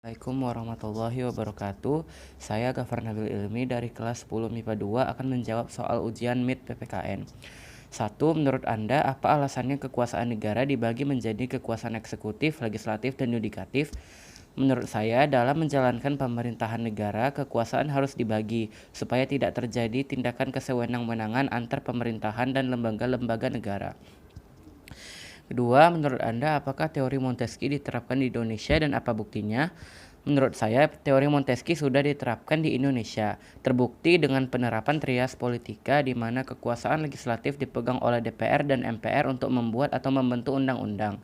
Assalamualaikum warahmatullahi wabarakatuh. Saya Gafar Nabil Ilmi dari kelas 10 MIPA 2 akan menjawab soal ujian MIT PPKN. 1. Menurut Anda, apa alasannya kekuasaan negara dibagi menjadi kekuasaan eksekutif, legislatif, dan yudikatif? Menurut saya, dalam menjalankan pemerintahan negara, kekuasaan harus dibagi supaya tidak terjadi tindakan kesewenang-wenangan antar pemerintahan dan lembaga-lembaga negara. Kedua, menurut Anda, apakah teori Montesquieu diterapkan di Indonesia dan apa buktinya? Menurut saya, teori Montesquieu sudah diterapkan di Indonesia. Terbukti dengan penerapan trias politika di mana kekuasaan legislatif dipegang oleh DPR dan MPR untuk membuat atau membentuk undang-undang.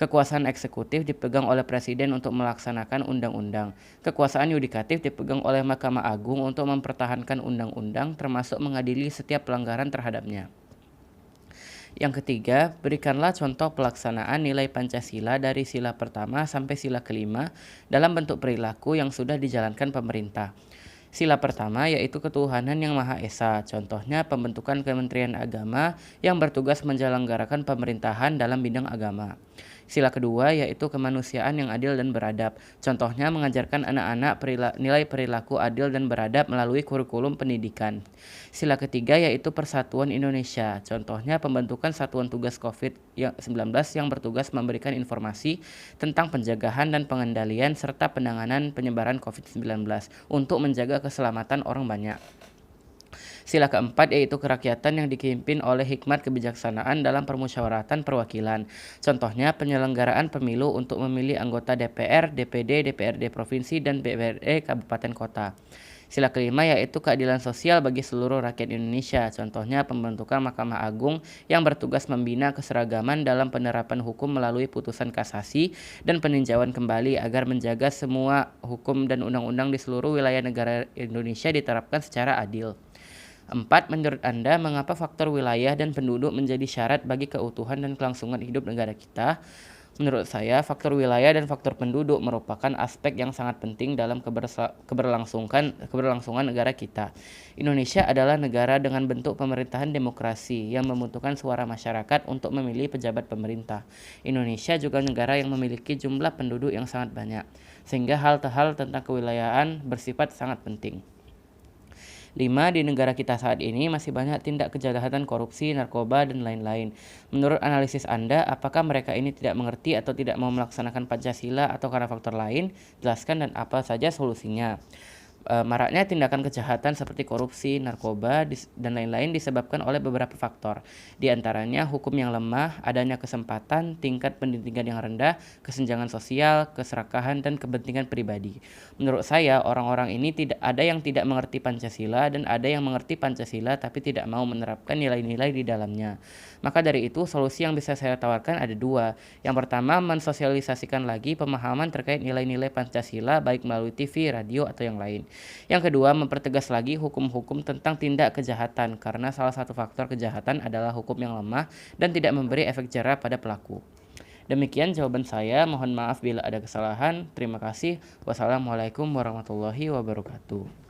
Kekuasaan eksekutif dipegang oleh Presiden untuk melaksanakan undang-undang. Kekuasaan yudikatif dipegang oleh Mahkamah Agung untuk mempertahankan undang-undang termasuk mengadili setiap pelanggaran terhadapnya. Yang ketiga, berikanlah contoh pelaksanaan nilai Pancasila dari sila pertama sampai sila kelima dalam bentuk perilaku yang sudah dijalankan pemerintah. Sila pertama yaitu ketuhanan yang Maha Esa, contohnya pembentukan Kementerian Agama yang bertugas menyelenggarakan pemerintahan dalam bidang agama. Sila kedua yaitu kemanusiaan yang adil dan beradab, contohnya mengajarkan anak-anak nilai perilaku adil dan beradab melalui kurikulum pendidikan. Sila ketiga yaitu persatuan Indonesia, contohnya pembentukan Satuan Tugas COVID-19 yang bertugas memberikan informasi tentang pencegahan dan pengendalian serta penanganan penyebaran COVID-19 untuk menjaga keselamatan orang banyak. Sila keempat yaitu kerakyatan yang dipimpin oleh hikmat kebijaksanaan dalam permusyawaratan perwakilan. Contohnya penyelenggaraan pemilu untuk memilih anggota DPR, DPD, DPRD provinsi, dan DPRD kabupaten kota. Sila kelima yaitu keadilan sosial bagi seluruh rakyat Indonesia. Contohnya pembentukan Mahkamah Agung yang bertugas membina keseragaman dalam penerapan hukum melalui putusan kasasi dan peninjauan kembali agar menjaga semua hukum dan undang-undang di seluruh wilayah negara Indonesia diterapkan secara adil. 4. Menurut Anda, mengapa faktor wilayah dan penduduk menjadi syarat bagi keutuhan dan kelangsungan hidup negara kita? Menurut saya, faktor wilayah dan faktor penduduk merupakan aspek yang sangat penting dalam keberlangsungan negara kita. Indonesia adalah negara dengan bentuk pemerintahan demokrasi yang membutuhkan suara masyarakat untuk memilih pejabat pemerintah. Indonesia juga negara yang memiliki jumlah penduduk yang sangat banyak, sehingga hal-hal tentang kewilayahan bersifat sangat penting. 5. Di negara kita saat ini masih banyak tindak kejahatan korupsi, narkoba, dan lain-lain. Menurut analisis Anda, apakah mereka ini tidak mengerti atau tidak mau melaksanakan Pancasila atau karena faktor lain? Jelaskan dan apa saja solusinya. Maraknya tindakan kejahatan seperti korupsi, narkoba, dan lain-lain disebabkan oleh beberapa faktor. Di antaranya hukum yang lemah, adanya kesempatan, tingkat pendidikan yang rendah, kesenjangan sosial, keserakahan, dan kepentingan pribadi. Menurut saya, orang-orang ini tidak ada yang tidak mengerti Pancasila dan ada yang mengerti Pancasila tapi tidak mau menerapkan nilai-nilai di dalamnya. Maka dari itu, solusi yang bisa saya tawarkan ada dua. Yang pertama, mensosialisasikan lagi pemahaman terkait nilai-nilai Pancasila baik melalui TV, radio, atau yang lain. Yang kedua, mempertegas lagi hukum-hukum tentang tindak kejahatan karena salah satu faktor kejahatan adalah hukum yang lemah dan tidak memberi efek jera pada pelaku. Demikian jawaban saya, mohon maaf bila ada kesalahan. Terima kasih. Wassalamualaikum warahmatullahi wabarakatuh.